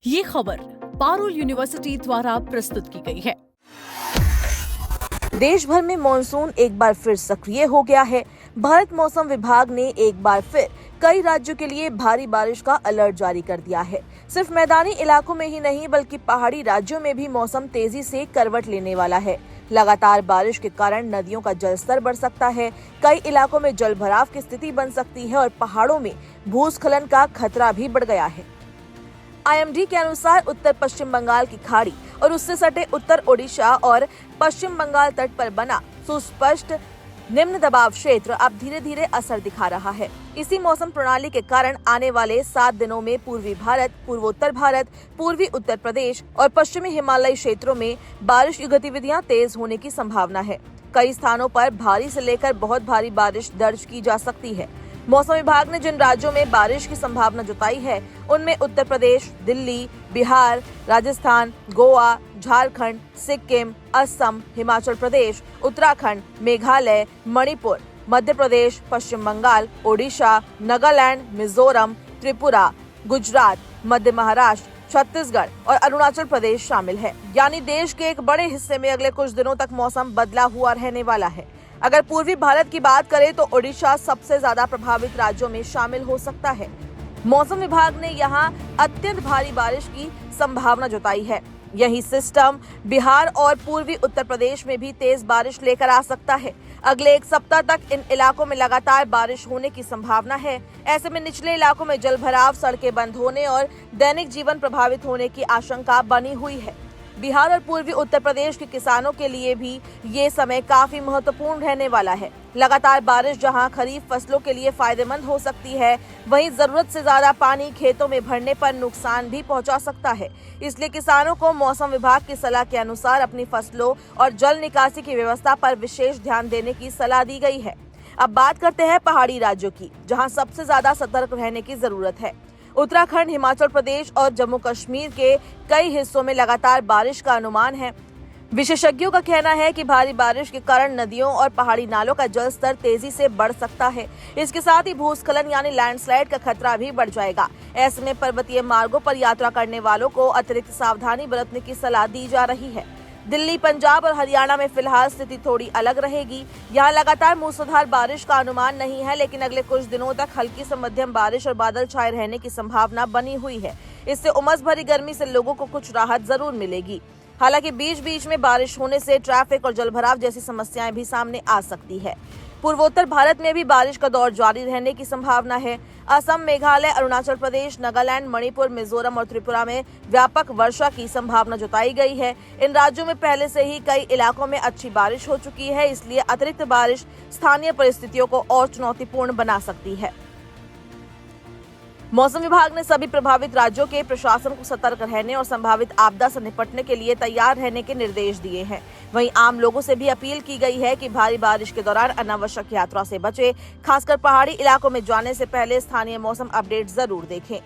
ये खबर पारुल यूनिवर्सिटी द्वारा प्रस्तुत की गई है। देश भर में मॉनसून एक बार फिर सक्रिय हो गया है। भारत मौसम विभाग ने एक बार फिर कई राज्यों के लिए भारी बारिश का अलर्ट जारी कर दिया है। सिर्फ मैदानी इलाकों में ही नहीं बल्कि पहाड़ी राज्यों में भी मौसम तेजी से करवट लेने वाला है। लगातार बारिश के कारण नदियों का जलस्तर बढ़ सकता है, कई इलाकों में जलभराव की स्थिति बन सकती है और पहाड़ों में भूस्खलन का खतरा भी बढ़ गया है। IMD के अनुसार उत्तर पश्चिम बंगाल की खाड़ी और उससे सटे उत्तर ओडिशा और पश्चिम बंगाल तट पर बना सुस्पष्ट निम्न दबाव क्षेत्र अब धीरे धीरे असर दिखा रहा है। इसी मौसम प्रणाली के कारण आने वाले 7 दिनों में पूर्वी भारत, पूर्वोत्तर भारत, पूर्वी उत्तर प्रदेश और पश्चिमी हिमालयी क्षेत्रों में बारिश की गतिविधियां तेज होने की संभावना है। कई स्थानों पर भारी से लेकर बहुत भारी बारिश दर्ज की जा सकती है। मौसम विभाग ने जिन राज्यों में बारिश की संभावना जताई है उनमें उत्तर प्रदेश, दिल्ली, बिहार, राजस्थान, गोवा, झारखंड, सिक्किम, असम, हिमाचल प्रदेश, उत्तराखंड, मेघालय, मणिपुर, मध्य प्रदेश, पश्चिम बंगाल, ओडिशा, नागालैंड, मिजोरम, त्रिपुरा, गुजरात, मध्य महाराष्ट्र, छत्तीसगढ़ और अरुणाचल प्रदेश शामिल है। यानी देश के एक बड़े हिस्से में अगले कुछ दिनों तक मौसम बदला हुआ रहने वाला है। अगर पूर्वी भारत की बात करें तो ओडिशा सबसे ज्यादा प्रभावित राज्यों में शामिल हो सकता है। मौसम विभाग ने यहां अत्यंत भारी बारिश की संभावना जताई है। यही सिस्टम बिहार और पूर्वी उत्तर प्रदेश में भी तेज बारिश लेकर आ सकता है। अगले एक सप्ताह तक इन इलाकों में लगातार बारिश होने की संभावना है। ऐसे में निचले इलाकों में जलभराव, सड़कें बंद होने और दैनिक जीवन प्रभावित होने की आशंका बनी हुई है। बिहार और पूर्वी उत्तर प्रदेश के किसानों के लिए भी ये समय काफी महत्वपूर्ण रहने वाला है। लगातार बारिश जहां खरीफ फसलों के लिए फायदेमंद हो सकती है, वहीं जरूरत से ज्यादा पानी खेतों में भरने पर नुकसान भी पहुंचा सकता है। इसलिए किसानों को मौसम विभाग की सलाह के अनुसार अपनी फसलों और जल निकासी की व्यवस्था पर विशेष ध्यान देने की सलाह दी गई है। अब बात करते हैं पहाड़ी राज्यों की, जहाँ सबसे ज्यादा सतर्क रहने की जरूरत है। उत्तराखंड, हिमाचल प्रदेश और जम्मू कश्मीर के कई हिस्सों में लगातार बारिश का अनुमान है। विशेषज्ञों का कहना है कि भारी बारिश के कारण नदियों और पहाड़ी नालों का जलस्तर तेजी से बढ़ सकता है। इसके साथ ही भूस्खलन यानी लैंडस्लाइड का खतरा भी बढ़ जाएगा। ऐसे में पर्वतीय मार्गों पर यात्रा करने वालों को अतिरिक्त सावधानी बरतने की सलाह दी जा रही है। दिल्ली, पंजाब और हरियाणा में फिलहाल स्थिति थोड़ी अलग रहेगी। यहाँ लगातार मूसलाधार बारिश का अनुमान नहीं है, लेकिन अगले कुछ दिनों तक हल्की से मध्यम बारिश और बादल छाए रहने की संभावना बनी हुई है। इससे उमस भरी गर्मी से लोगों को कुछ राहत जरूर मिलेगी। हालांकि बीच बीच में बारिश होने से ट्रैफिक और जलभराव जैसी समस्याएं भी सामने आ सकती है। पूर्वोत्तर भारत में भी बारिश का दौर जारी रहने की संभावना है। असम, मेघालय, अरुणाचल प्रदेश, नागालैंड, मणिपुर, मिजोरम और त्रिपुरा में व्यापक वर्षा की संभावना जताई गई है। इन राज्यों में पहले से ही कई इलाकों में अच्छी बारिश हो चुकी है, इसलिए अतिरिक्त बारिश स्थानीय परिस्थितियों को और चुनौतीपूर्ण बना सकती है। मौसम विभाग ने सभी प्रभावित राज्यों के प्रशासन को सतर्क रहने और संभावित आपदा से निपटने के लिए तैयार रहने के निर्देश दिए हैं। वहीं आम लोगों से भी अपील की गई है कि भारी बारिश के दौरान अनावश्यक यात्रा से बचें। खासकर पहाड़ी इलाकों में जाने से पहले स्थानीय मौसम अपडेट जरूर देखें।